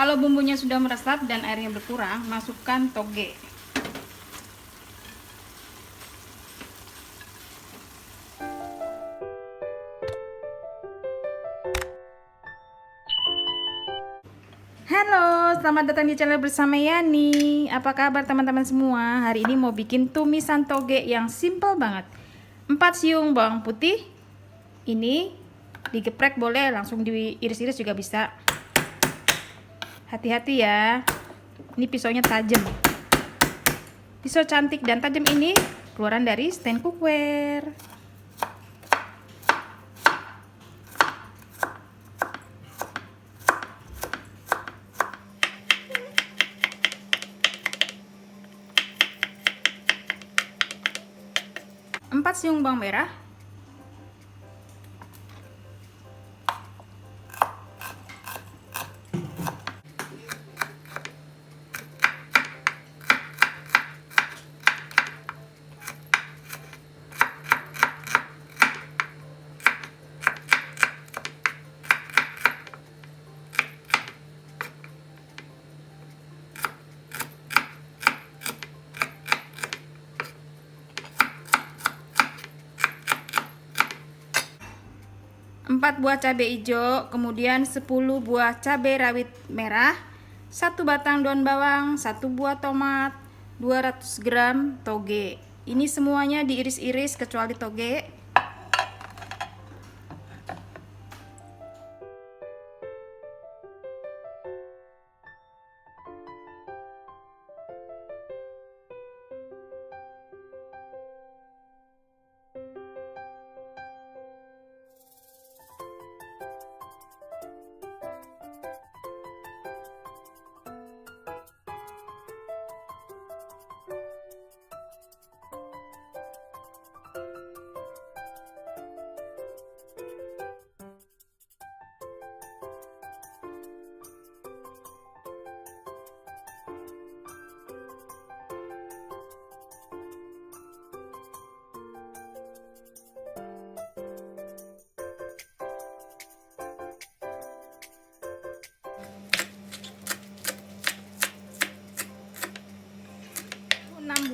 Kalau bumbunya sudah meresap dan airnya berkurang, masukkan toge. Halo, selamat datang di channel bersama Yani. Apa kabar teman-teman semua? Hari ini mau bikin tumisan toge yang simple banget. 4 siung bawang putih. Ini digeprek boleh, langsung diiris-iris juga bisa. Hati-hati ya. Ini pisaunya tajam. Pisau cantik dan tajam ini keluaran dari stand cookware. Empat siung bawang merah, 4 buah cabai hijau, kemudian 10 buah cabai rawit merah, 1 batang daun bawang, 1 buah tomat, 200 gram toge. Ini semuanya diiris-iris kecuali toge.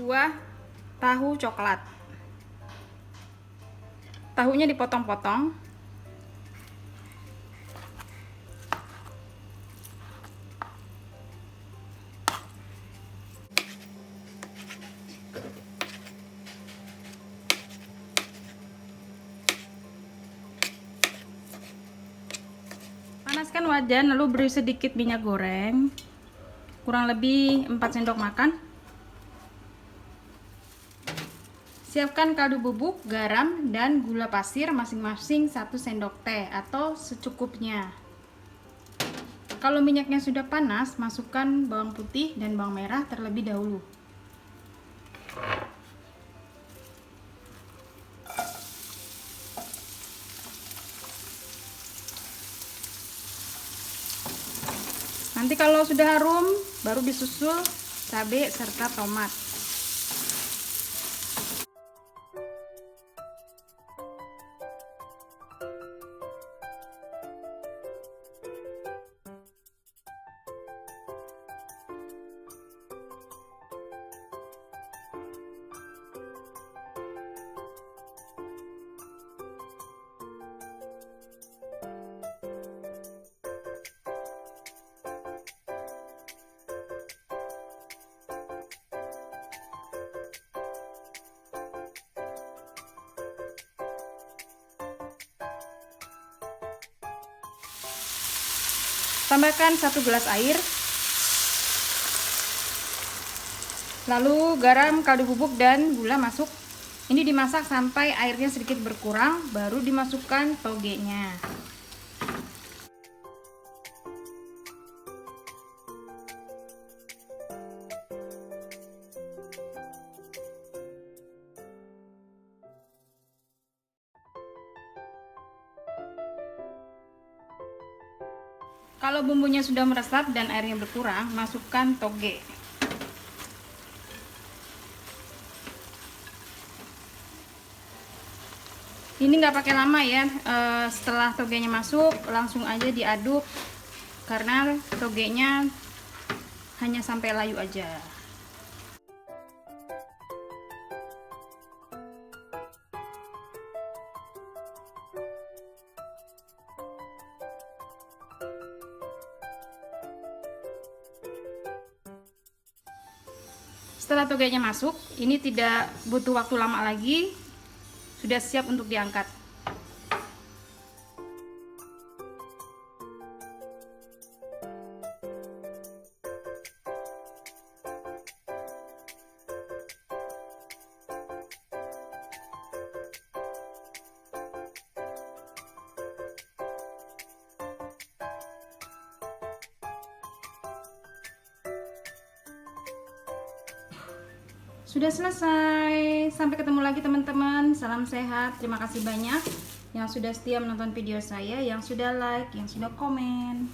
Buah tahu coklat. Tahunya dipotong-potong. Panaskan wajan lalu beri sedikit minyak goreng. Kurang lebih 4 sendok makan. Siapkan kaldu bubuk, garam, dan gula pasir masing-masing 1 sendok teh atau secukupnya. Kalau minyaknya sudah panas, masukkan bawang putih dan bawang merah terlebih dahulu. Nanti kalau sudah harum, baru disusul cabai serta tomat. Tambahkan 1 gelas air, lalu garam, kaldu bubuk, dan gula masuk. Ini dimasak sampai airnya sedikit berkurang, baru dimasukkan togenya. Kalau bumbunya sudah meresap dan airnya berkurang, masukkan toge. Ini nggak pakai lama ya, setelah togenya masuk langsung aja diaduk karena togenya hanya sampai layu aja. Setelah togenya masuk, ini tidak butuh waktu lama lagi, sudah siap untuk diangkat. Sudah selesai. Sampai ketemu lagi teman-teman. Salam sehat. Terima kasih banyak yang sudah setia menonton video saya, yang sudah like, yang sudah komen.